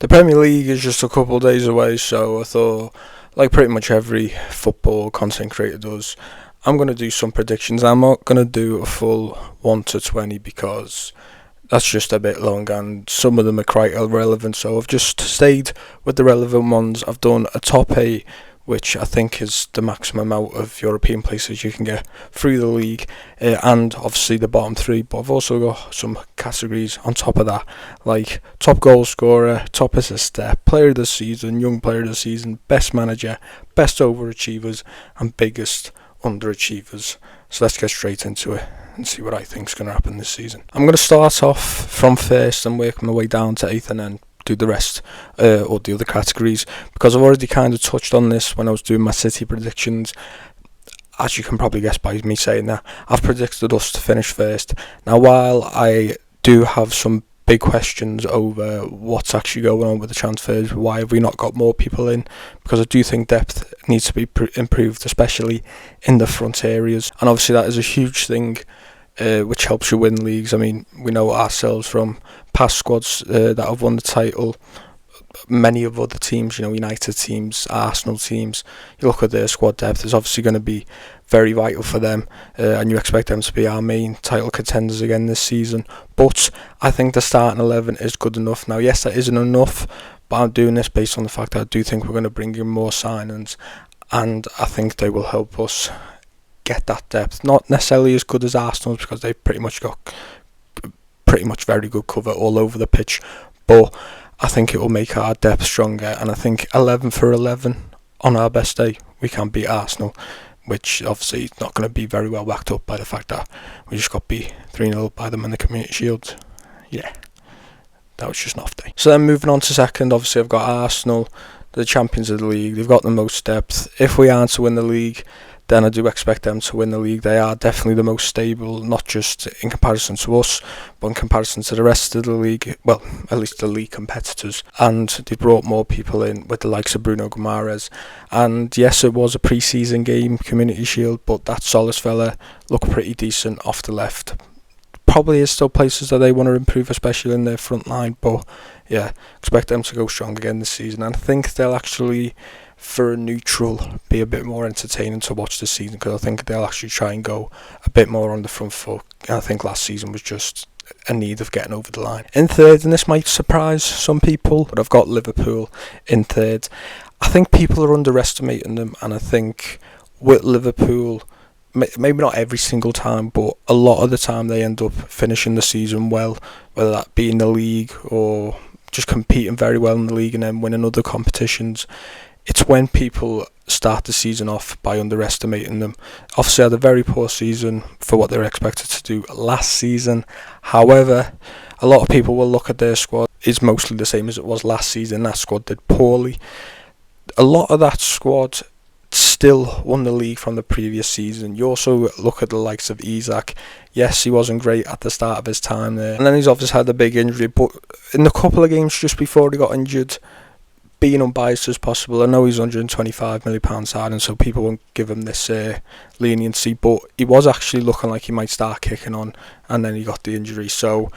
The Premier League is just a couple of days away, so I thought, like pretty much every football content creator does, I'm going to do some predictions. I'm not going to do a full 1 to 20 because that's just a bit long and some of them are quite irrelevant, so I've just stayed with the relevant ones. I've done a top 8, which I think is the maximum amount of European places you can get through the league, and obviously the bottom 3, but I've also got some categories on top of that, like top goal scorer, top assister, player of the season, young player of the season, best manager, best overachievers, and biggest underachievers. So let's get straight into it and see what I think is going to happen this season. I'm going to start off from first and work my way down to 8th and then do the rest, or the other categories, because I've already kind of touched on this when I was doing my City predictions. As you can probably guess by me saying that, I've predicted us to finish first. Now, while I do have some big questions over what's actually going on with the transfers, why have we not got more people in, because I do think depth needs to be improved, especially in the front areas, and obviously that is a huge thing, which helps you win leagues. I mean, we know ourselves from past squads that have won the title. Many of other teams, United teams, Arsenal teams, you look at their squad depth, is obviously going to be very vital for them, and you expect them to be our main title contenders again this season. But I think the starting 11 is good enough. Now, yes, that isn't enough, but I'm doing this based on the fact that I do think we're going to bring in more signings, and I think they will help us get that depth. Not necessarily as good as Arsenal's, because they've pretty much got very good cover all over the pitch, but I think it will make our depth stronger, and I think 11 for 11 on our best day we can beat Arsenal, which obviously is not going to be very well backed up by the fact that we just got beat 3-0 by them in the Community Shield. Yeah, that was just an off day. So then moving on to second, obviously I've got Arsenal, the champions of the league. They've got the most depth. If we aren't to win the league, then I do expect them to win the league. They are definitely the most stable, not just in comparison to us, but in comparison to the rest of the league, well, at least the league competitors. And they brought more people in with the likes of Bruno Guimaraes. And yes, it was a pre-season game, Community Shield, but that Solis fella looked pretty decent off the left. Probably is still places that they want to improve, especially in their front line, but yeah, expect them to go strong again this season. And I think they'll actually, for a neutral, be a bit more entertaining to watch this season, because I think they'll actually try and go a bit more on the front foot. And I think last season was just a need of getting over the line. In third, and this might surprise some people, but I've got Liverpool in third. I think people are underestimating them, and I think with Liverpool, maybe not every single time, but a lot of the time they end up finishing the season well, whether that be in the league or just competing very well in the league and then winning other competitions. It's when people start the season off by underestimating them. Obviously, had a very poor season for what they were expected to do last season. However, a lot of people will look at their squad. It's mostly the same as it was last season. That squad did poorly. A lot of that squad still won the league from the previous season. You also look at the likes of Isak. Yes, he wasn't great at the start of his time there, and then he's obviously had a big injury, but in the couple of games just before he got injured, being unbiased as possible, I know he's £125 million signing, so people won't give him this leniency, but he was actually looking like he might start kicking on, and then he got the injury, so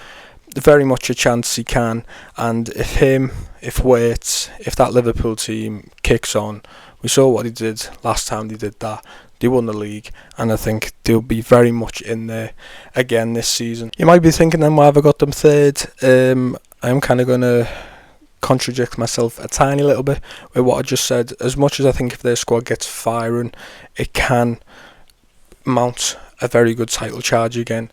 very much a chance he can. And if Waits, if that Liverpool team kicks on, we saw what he did last time they did that. They won the league, and I think they'll be very much in there again this season. You might be thinking then, why have I got them third? I'm kind of going to contradict myself a tiny little bit with what I just said. As much as I think if their squad gets firing, it can mount a very good title charge again,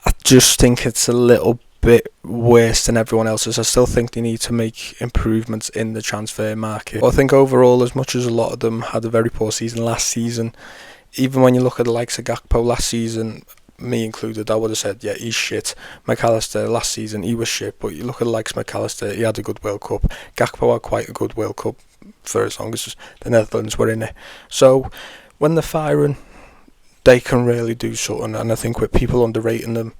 I just think it's a little bit worse than everyone else's. I still think they need to make improvements in the transfer market. But I think overall, as much as a lot of them had a very poor season last season, even when you look at the likes of Gakpo last season, me included, I would have said, yeah, he's shit. McAllister last season, he was shit, but you look at the likes of McAllister, he had a good World Cup. Gakpo had quite a good World Cup for as long as the Netherlands were in it. So when they're firing, they can really do something, and I think with people underrating them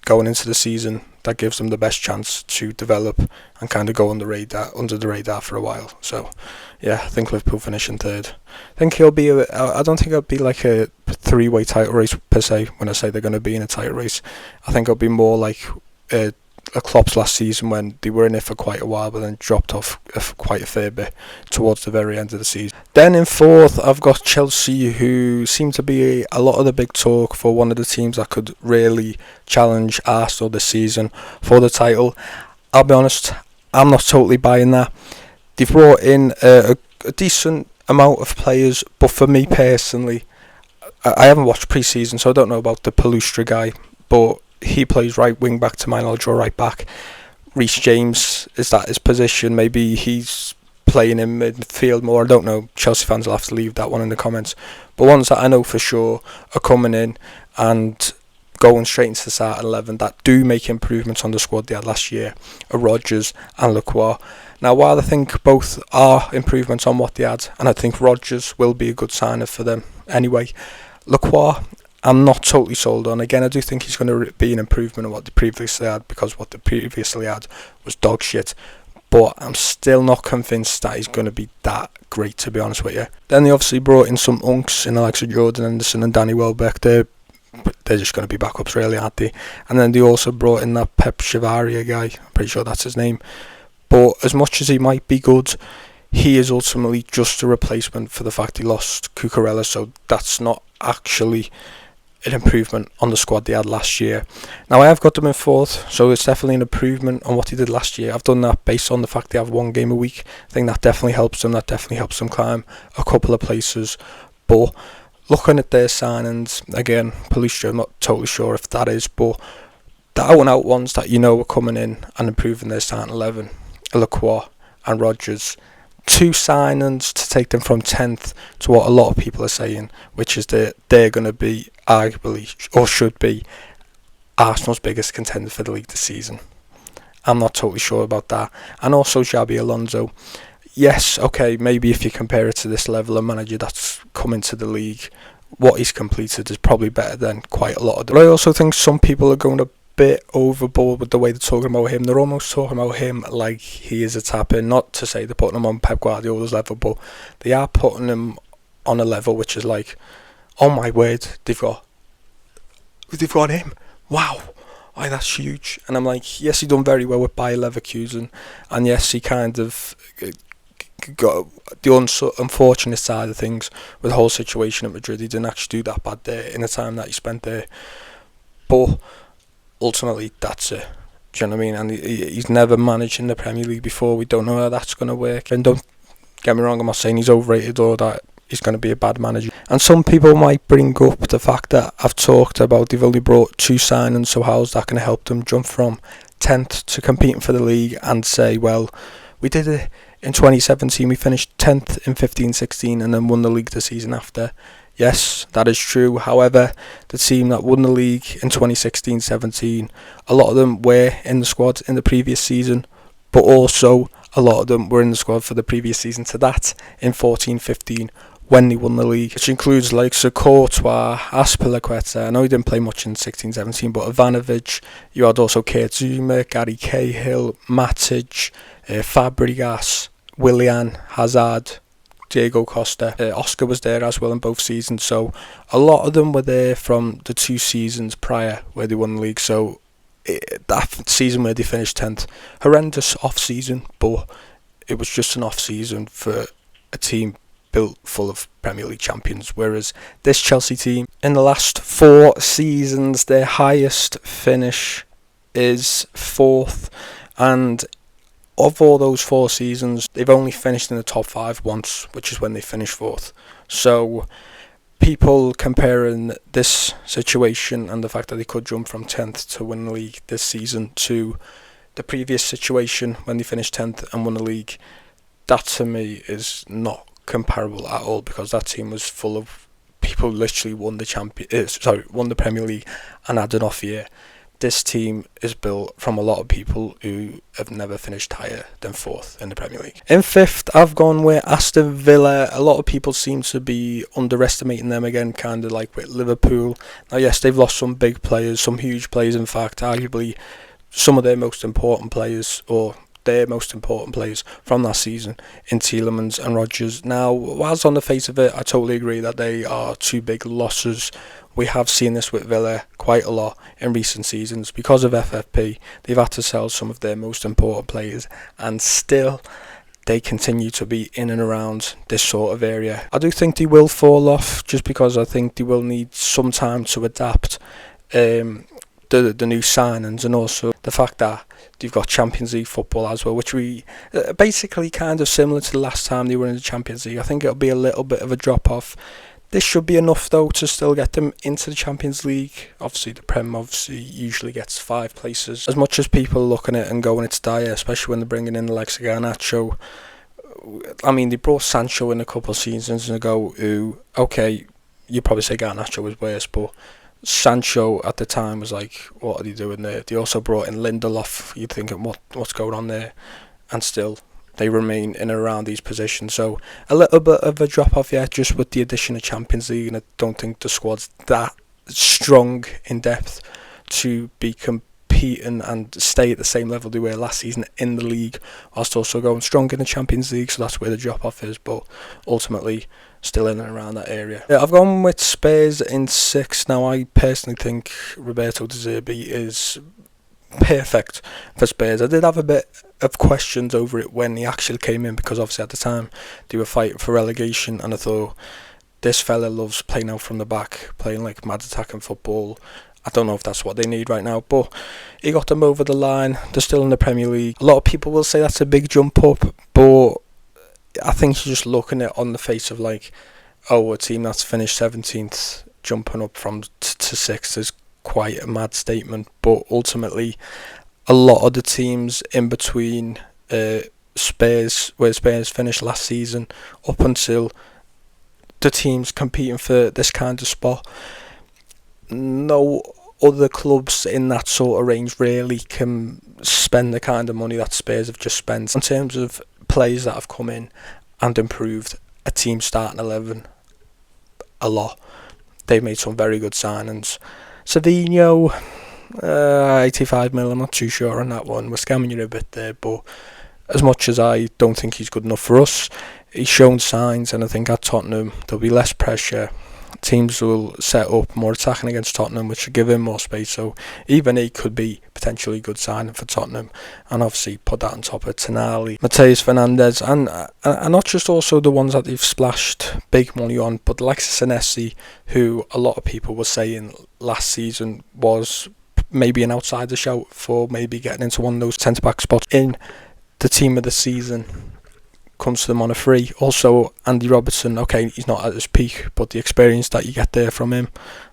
going into the season, that gives them the best chance to develop and kind of go under the radar for a while. So yeah, I think Liverpool finishing third. I think I don't think it'll be like a three-way title race per se when I say they're going to be in a title race. I think it'll be more like Klopp's last season when they were in it for quite a while but then dropped off quite a fair bit towards the very end of the season. Then in fourth I've got Chelsea, who seem to be a lot of the big talk for one of the teams that could really challenge Arsenal this season for the title. I'll be honest, I'm not totally buying that. They've brought in a decent amount of players, but for me personally, I haven't watched pre-season, so I don't know about the Palustra guy, but he plays right wing back to my knowledge, or right back. Reece James, is that his position? Maybe he's playing in midfield more. I don't know. Chelsea fans will have to leave that one in the comments. But ones that I know for sure are coming in and going straight into the starting 11 that do make improvements on the squad they had last year are Rodgers and Lacroix. Now, while I think both are improvements on what they had, and I think Rodgers will be a good signer for them anyway, Lacroix, I'm not totally sold on. Again, I do think he's going to be an improvement on what they previously had, because what they previously had was dog shit. But I'm still not convinced that he's going to be that great, to be honest with you. Then they obviously brought in some unks in the likes of Jordan Henderson and Danny Welbeck. They're just going to be backups, really, aren't they? And then they also brought in that Pep Chavaria guy. I'm pretty sure that's his name. But as much as he might be good, he is ultimately just a replacement for the fact he lost Cucurella. So that's not actually an improvement on the squad they had last year. Now, I have got them in fourth, so it's definitely an improvement on what he did last year. I've done that based on the fact they have one game a week. I think that definitely helps them. That definitely helps them climb a couple of places. But looking at their signings, again, Palustra, I'm not totally sure if that is, but the out-and-out ones that you know are coming in and improving their starting 11, Lacroix and Rodgers. Two signings to take them from 10th to what a lot of people are saying, which is that they're going to be arguably, or should be, Arsenal's biggest contender for the league this season. I'm not totally sure about that. And also Xabi Alonso. Yes, okay, maybe if you compare it to this level of manager that's come into the league, what he's completed is probably better than quite a lot of them. But I also think some people are going a bit overboard with the way they're talking about him. They're almost talking about him like he is a tap-in. Not to say they're putting him on Pep Guardiola's level, but they are putting him on a level which is like, oh my word, they've got him. Wow. Why, that's huge. And I'm like, yes, he done very well with Bayer Leverkusen, and yes, he kind of got the unfortunate side of things with the whole situation at Madrid. He didn't actually do that bad there in the time that he spent there, but ultimately that's it. Do you know what I mean? And he's never managed in the Premier League before. We don't know how that's going to work. And don't get me wrong, I'm not saying he's overrated or that he's going to be a bad manager. And some people might bring up the fact that I've talked about they've only brought two signings, so how's that going to help them jump from 10th to competing for the league, and say, well, we did it in 2017, we finished 10th in 15-16 and then won the league the season after. Yes, that is true. However, the team that won the league in 2016-17, a lot of them were in the squad in the previous season, but also a lot of them were in the squad for the previous season to that in 14-15 when they won the league, which includes like Courtois, Azpilicueta. I know he didn't play much in 16-17, but Ivanovic, you had also Kurt Zouma, Gary Cahill, Matic, Fabregas, Willian, Hazard, Diego Costa. Oscar was there as well in both seasons, so a lot of them were there from the two seasons prior where they won the league. So that season where they finished 10th, horrendous off-season, but it was just an off-season for a team built full of Premier League champions, whereas this Chelsea team, in the last 4 seasons, their highest finish is 4th, and of all those 4 seasons, they've only finished in the top 5 once, which is when they finished 4th. So people comparing this situation and the fact that they could jump from 10th to win the league this season to the previous situation when they finished 10th and won the league, that to me is not comparable at all, because that team was full of people who literally won the Premier League and had an off year. This team is built from a lot of people who have never finished higher than 4th in the Premier League. In 5th, I've gone with Aston Villa. A lot of people seem to be underestimating them again, kind of like with Liverpool. Now, yes, they've lost some big players, some huge players, in fact, arguably some of their most important players, or their most important players from that season in Tielemans and Rodgers. Now, whilst on the face of it, I totally agree that they are 2 big losses we have seen this with Villa quite a lot in recent seasons. Because of FFP, they've had to sell some of their most important players, and still they continue to be in and around this sort of area. I do think they will fall off, just because I think they will need some time to adapt the new signings, and also the fact that they've got Champions League football as well, which we basically kind of similar to the last time they were in the Champions League. I think it'll be a little bit of a drop off. This should be enough though to still get them into the Champions League. Obviously the Prem usually gets 5 places. As much as people are looking at it and going it's dire, especially when they're bringing in the likes of Garnacho. I mean, they brought Sancho in a couple of seasons ago, who, okay, you'd probably say Garnacho was worse, but Sancho at the time was like, what are they doing there? They also brought in Lindelof. You'd think, what's going on there? And still, they remain in and around these positions. So a little bit of a drop off, yeah, just with the addition of Champions League, and I don't think the squad's that strong in depth to be competing and stay at the same level they were last season in the league, whilst also going strong in the Champions League. So that's where the drop off is, but ultimately still in and around that area. Yeah, I've gone with Spurs in 6. Now I personally think Roberto De Zerbi is perfect for Spurs. I did have a bit of questions over it when he actually came in, because obviously at the time they were fighting for relegation, and I thought, this fella loves playing out from the back, playing like mad attacking football. I don't know if that's what they need right now, but he got them over the line. They're still in the Premier League. A lot of people will say that's a big jump up, but I think you're just looking at it on the face of like, oh, a team that's finished 17th jumping up from to 6th is quite a mad statement. But ultimately, a lot of the teams in between Spurs, where Spurs finished last season, up until the teams competing for this kind of spot, no other clubs in that sort of range really can spend the kind of money that Spurs have just spent in terms of players that have come in and improved a team starting 11 a lot. They've made some very good signings. Savinho, 85 mil, I'm not too sure on that one. We're scamming you a bit there, but as much as I don't think he's good enough for us, he's shown signs, and I think at Tottenham there'll be less pressure. Teams will set up more attacking against Tottenham, which should give him more space. So even he could be potentially a good signing for Tottenham, and obviously put that on top of Tonali, Mateus Fernandes, and not just also the ones that they've splashed big money on, but like Senesi, who a lot of people were saying last season was maybe an outsider shout for maybe getting into one of those centre back spots in the team of the season, comes to them on a free. Also Andy Robertson, okay, he's not at his peak, but the experience that you get there from him,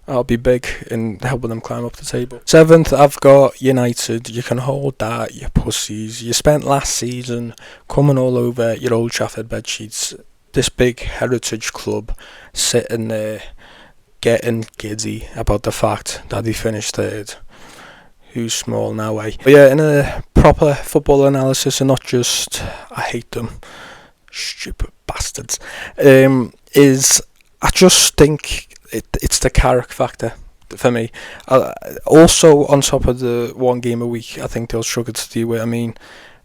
that'll be big in helping them climb up the table. 7th, I've got United. You can hold that, you pussies. You spent last season coming all over your Old Trafford bedsheets. This big heritage club sitting there getting giddy about the fact that they finished 3rd. Who's small now, eh? But yeah, in a proper football analysis, and not just I hate them, stupid bastards, is I just think it's the Carrick factor for me. Also, on top of the one game a week, I think they'll struggle to deal with. I mean,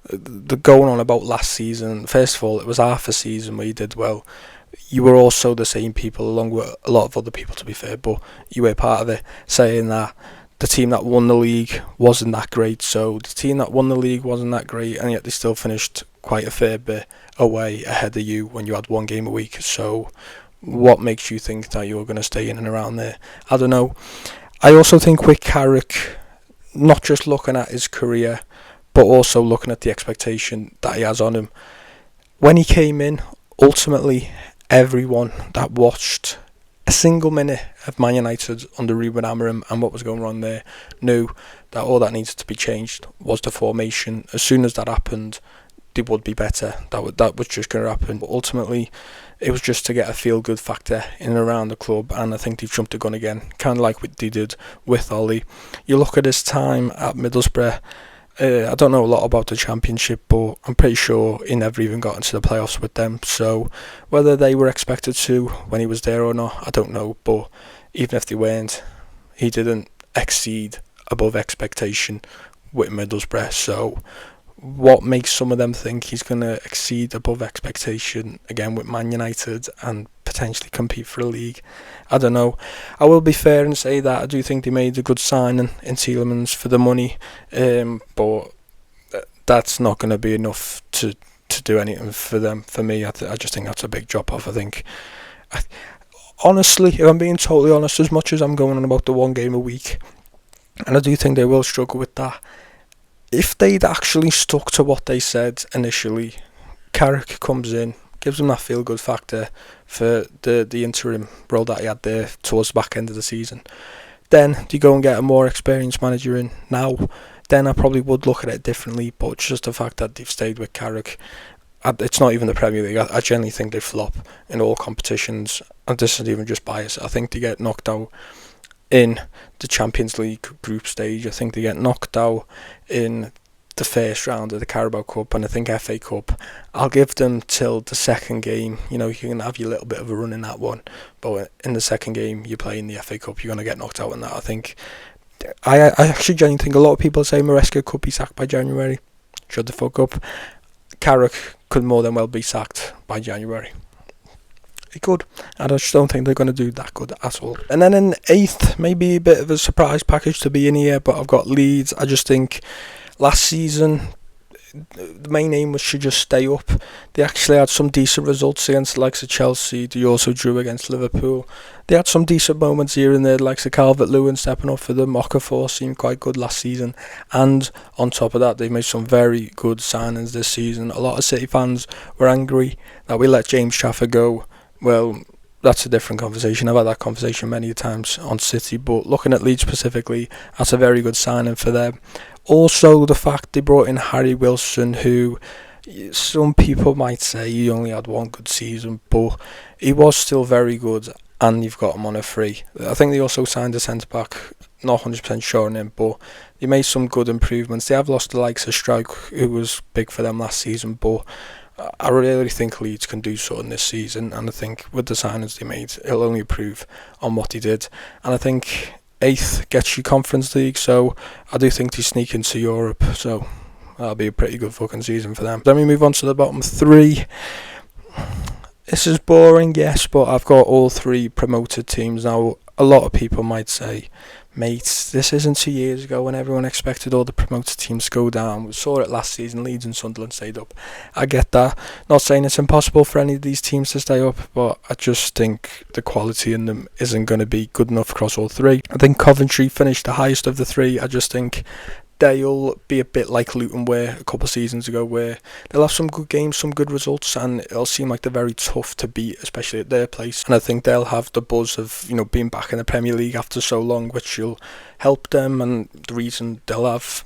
the going on about last season, first of all, it was half a season where you did well. You were also the same people, along with a lot of other people, to be fair, but you were part of it, saying that the team that won the league wasn't that great. So the team that won the league wasn't that great, and yet they still finished quite a fair bit away ahead of you when you had one game a week. So what makes you think that you're going to stay in and around there? I don't know. I also think with Carrick, not just looking at his career, but also looking at the expectation that he has on him. When he came in, ultimately everyone that watched a single minute of Man United under Ruben Amorim and what was going wrong there knew that all that needed to be changed was the formation. As soon as that happened, they would be better. That was just going to happen. But ultimately, it was just to get a feel-good factor in and around the club, and I think they've jumped the gun again, kind of like what they did with Ollie. You look at his time at Middlesbrough, I don't know a lot about the Championship, but I'm pretty sure he never even got into the playoffs with them. So whether they were expected to when he was there or not, I don't know. But even if they weren't, he didn't exceed above expectation with Middlesbrough. So what makes some of them think he's going to exceed above expectation again with Man United and potentially potentially compete for a league. I don't know. I will be fair and say that I do think they made a good signing in Tielemans for the money, but that's not going to be enough to do anything for them. For me, I just think that's a big drop off. I think, honestly, if I'm being totally honest, as much as I'm going on about the one game a week, and I do think they will struggle with that, if they'd actually stuck to what they said initially, Carrick comes in, gives them that feel-good factor for the interim role that he had there towards the back end of the season. Then you go and get a more experienced manager in now, then I probably would look at it differently, but just the fact that they've stayed with Carrick, it's not even the Premier League. I generally think they flop in all competitions, and this isn't even just bias. I think they get knocked out in the Champions League group stage. I think they get knocked out in the first round of the Carabao Cup, and I think FA Cup. I'll give them till the second game. You can have your little bit of a run in that one, but in the second game you play in the FA Cup, you're going to get knocked out in that. I actually genuinely think a lot of people say Maresca could be sacked by January. Shut the fuck up. Carrick could more than well be sacked by January. He could. I just don't think they're going to do that good at all. And then in 8th, maybe a bit of a surprise package to be in here, but I've got Leeds. I just think last season the main aim was to just stay up. They actually had some decent results against the likes of Chelsea. They also drew against Liverpool. They had some decent moments here and there, like Calvert-Lewin stepping up for them. Okafor seemed quite good last season. And on top of that, they made some very good signings this season. A lot of City fans were angry that we let James Trafford go. Well, that's a different conversation. I've had that conversation many times on City, but looking at Leeds specifically, that's a very good signing for them. Also, the fact they brought in Harry Wilson, who some people might say he only had one good season, but he was still very good, and you've got him on a free. I think they also signed a centre-back, not 100% sure on him, but they made some good improvements. They have lost the likes of Strike, who was big for them last season, but I really think Leeds can do something this season, and I think with the signings they made, it'll only improve on what they did. And I think 8th gets you Conference League, so I do think they sneak into Europe, so that'll be a pretty good fucking season for them. Then we move on to the bottom 3. This is boring, yes, but I've got all 3 promoted teams. Now, a lot of people might say, mate, this isn't 2 years ago when everyone expected all the promoted teams to go down. We saw it last season, Leeds and Sunderland stayed up. I get that. Not saying it's impossible for any of these teams to stay up, but I just think the quality in them isn't going to be good enough across all 3. I think Coventry finished the highest of the 3. I just think they'll be a bit like Luton were a couple of seasons ago, where they'll have some good games, some good results, and it'll seem like they're very tough to beat, especially at their place. And I think they'll have the buzz of being back in the Premier League after so long, which will help them. And the reason they'll have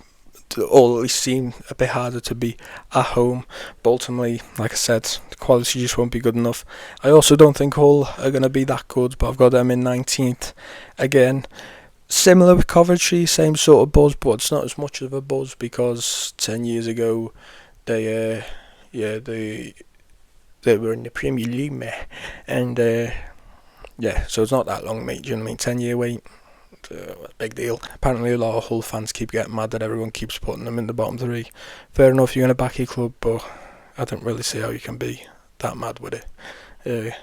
all at least seem a bit harder to be at home, but ultimately, like I said, the quality just won't be good enough. I also don't think Hull are going to be that good, but I've got them in 19th again. Similar with Coventry, same sort of buzz, but it's not as much of a buzz because 10 years ago they were in the Premier League, mate. And so it's not that long, mate. Do you know what I mean? 10-year wait, big deal. Apparently a lot of Hull fans keep getting mad that everyone keeps putting them in the bottom 3. Fair enough, you're going to back your club, but I don't really see how you can be that mad with it.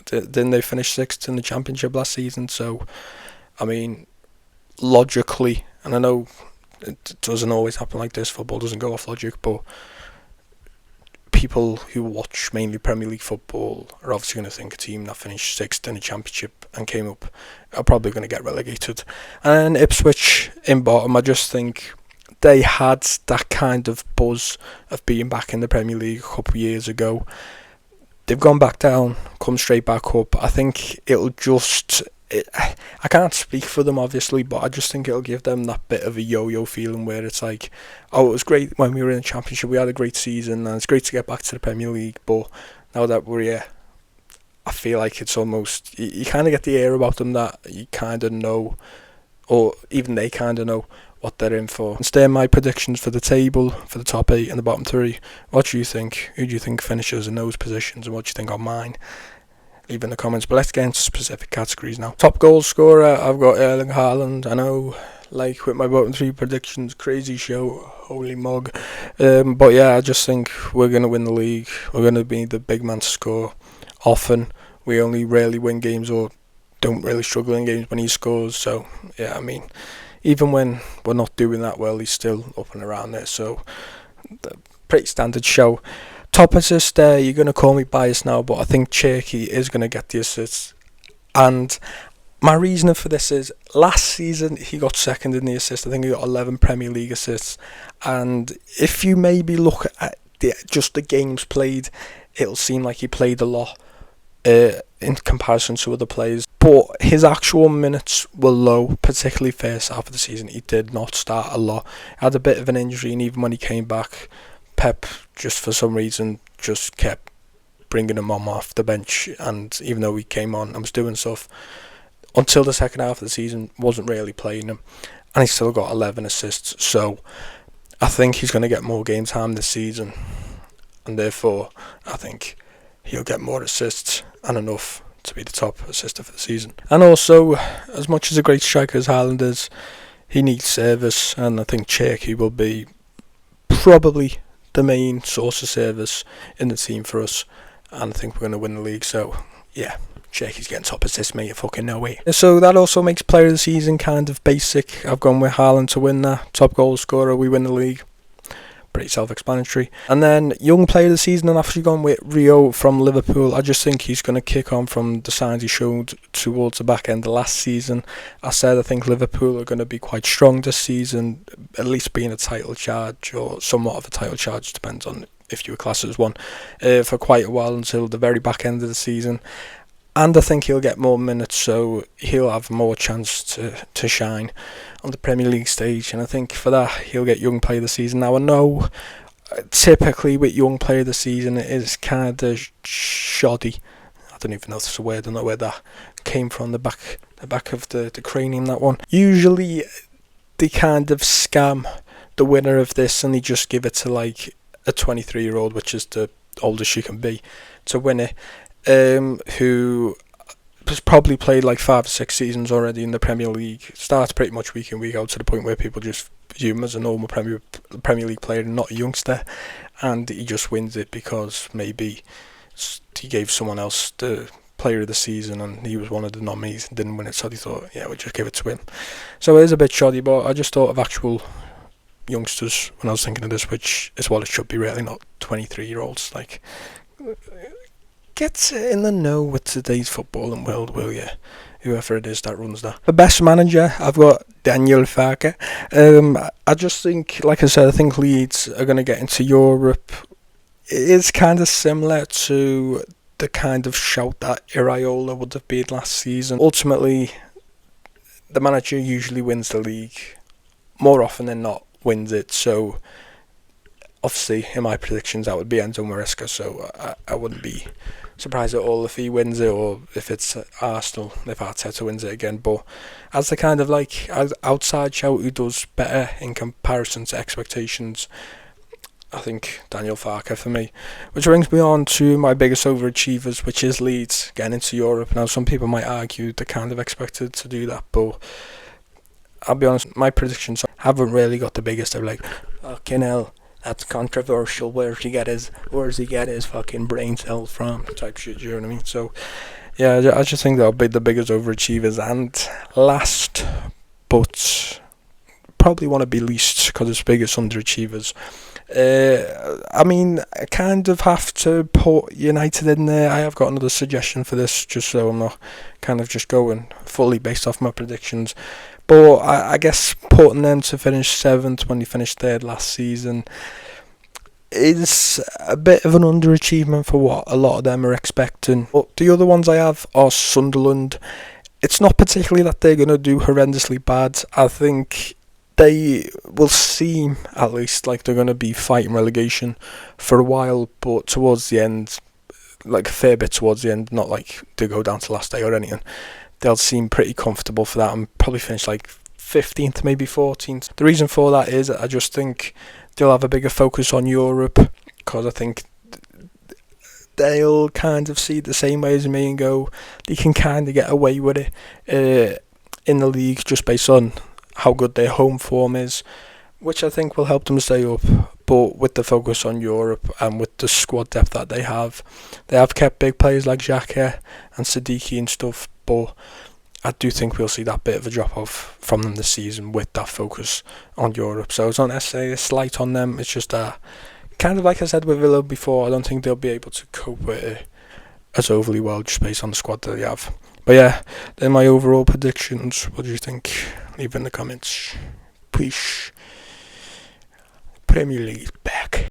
Didn't they finish 6th in the Championship last season? So I mean, logically, and I know it doesn't always happen like this, football doesn't go off logic, but people who watch mainly Premier League football are obviously going to think a team that finished 6th in the Championship and came up are probably going to get relegated. And Ipswich in bottom, I just think they had that kind of buzz of being back in the Premier League a couple of years ago. They've gone back down, come straight back up. I think it'll just... I can't speak for them obviously, but I just think it'll give them that bit of a yo-yo feeling where it's like, oh, it was great when we were in the Championship, we had a great season and it's great to get back to the Premier League, but now that we're here, I feel like it's almost, you kind of get the air about them that you kind of know, or even they kind of know what they're in for. And stay in my predictions for the table, for the top 8 and the bottom 3. What do you think? Who do you think finishes in those positions, and what do you think on mine? Leave in the comments, but let's get into specific categories now. Top goal scorer, I've got Erling Haaland. I know, like with my bottom 3 predictions, crazy show, holy mug. But yeah, I just think we're going to win the league. We're going to be the big man to score often. we only rarely win games or don't really struggle in games when he scores. So yeah, I mean, even when we're not doing that well, he's still up and around there. So pretty standard show. Top assist there, you're going to call me biased now, but I think Cherky is going to get the assists. And my reasoning for this is, last season he got second in the assists. I think he got 11 Premier League assists. And if you maybe look at just the games played, it'll seem like he played a lot in comparison to other players. But his actual minutes were low, particularly first half of the season. He did not start a lot. Had a bit of an injury, and even when he came back, Pep just for some reason just kept bringing him on off the bench. And even though he came on and was doing stuff, until the second half of the season, wasn't really playing him. And he still got 11 assists. So I think he's going to get more game time this season. And therefore, I think he'll get more assists and enough to be the top assister for the season. And also, as much as a great striker as Haaland is, he needs service. And I think Cherky will be probably the main source of service in the team for us. And I think we're going to win the league. So, yeah. Cherky's getting top assist, mate, you fucking no way. So that also makes player of the season kind of basic. I've gone with Haaland to win that. Top goal scorer, we win the league. Pretty self-explanatory. And then young player of the season, I've actually gone with Rio from Liverpool. I just think he's going to kick on from the signs he showed towards the back end of last season. I said I think Liverpool are going to be quite strong this season, at least being a title charge, or somewhat of a title charge, depends on if you were classed as one, for quite a while until the very back end of the season. And I think he'll get more minutes, so he'll have more chance to shine on the Premier League stage. And I think for that, he'll get Young Player of the Season. Now, I know typically with Young Player of the Season, it is kind of shoddy. I don't even know if it's a word. I don't know where that came from, the back of the cranium, that one. Usually, they kind of scam the winner of this and they just give it to like a 23-year-old, which is the oldest you can be, to win it. Who has probably played like 5 or 6 seasons already in the Premier League, starts pretty much week in, week out, to the point where people just view him as a normal Premier League player and not a youngster, and he just wins it because maybe he gave someone else the player of the season and he was one of the nominees and didn't win it, so they thought, yeah, we'll just give it to him. So it is a bit shoddy, but I just thought of actual youngsters when I was thinking of this, which is what it should be really, not 23-year-olds. Like, get in the know with today's footballing world, will you? Whoever it is that runs that. The best manager, I've got Daniel Farke. I just think, like I said, I think Leeds are going to get into Europe. It is kind of similar to the kind of shout that Iraola would have been last season. Ultimately, the manager usually wins the league. More often than not, wins it. So, obviously, in my predictions, that would be Enzo Maresca. So, I wouldn't be surprised at all if he wins it, or if it's Arsenal, if Arteta wins it again. But as the kind of like outside shout who does better in comparison to expectations, I think Daniel Farke for me. Which brings me on to my biggest overachievers, which is Leeds getting into Europe. Now, some people might argue they're kind of expected to do that, but I'll be honest, my predictions haven't really got the biggest. They're like, fucking hell, that's controversial. Where's he get his fucking brain cells from? Type shit, you know what I mean? So, yeah, I just think that'll be the biggest overachievers. And last, but probably want to be least because it's biggest underachievers. I mean, I kind of have to put United in there. I have got another suggestion for this, just so I'm not kind of just going fully based off my predictions. But I guess putting them to finish 7th when they finished 3rd last season is a bit of an underachievement for what a lot of them are expecting. But the other ones I have are Sunderland. It's not particularly that they're going to do horrendously bad. I think they will seem, at least, like they're going to be fighting relegation for a while, but towards the end, like a fair bit towards the end, not like they go down to last day or anything, they'll seem pretty comfortable for that and probably finish like 15th, maybe 14th. The reason for that is I just think they'll have a bigger focus on Europe, because I think they'll kind of see it the same way as me and go, they can kind of get away with it in the league just based on how good their home form is, which I think will help them stay up. But with the focus on Europe and with the squad depth that they have kept big players like Xhaka and Siddiqui and stuff. But I do think we'll see that bit of a drop off from them this season with that focus on Europe. So it's not necessarily a slight on them. It's just kind of like I said with Villa before. I don't think they'll be able to cope with it as overly well just based on the squad that they have. But yeah, they're my overall predictions. What do you think? Leave in the comments. Peace. Premier League.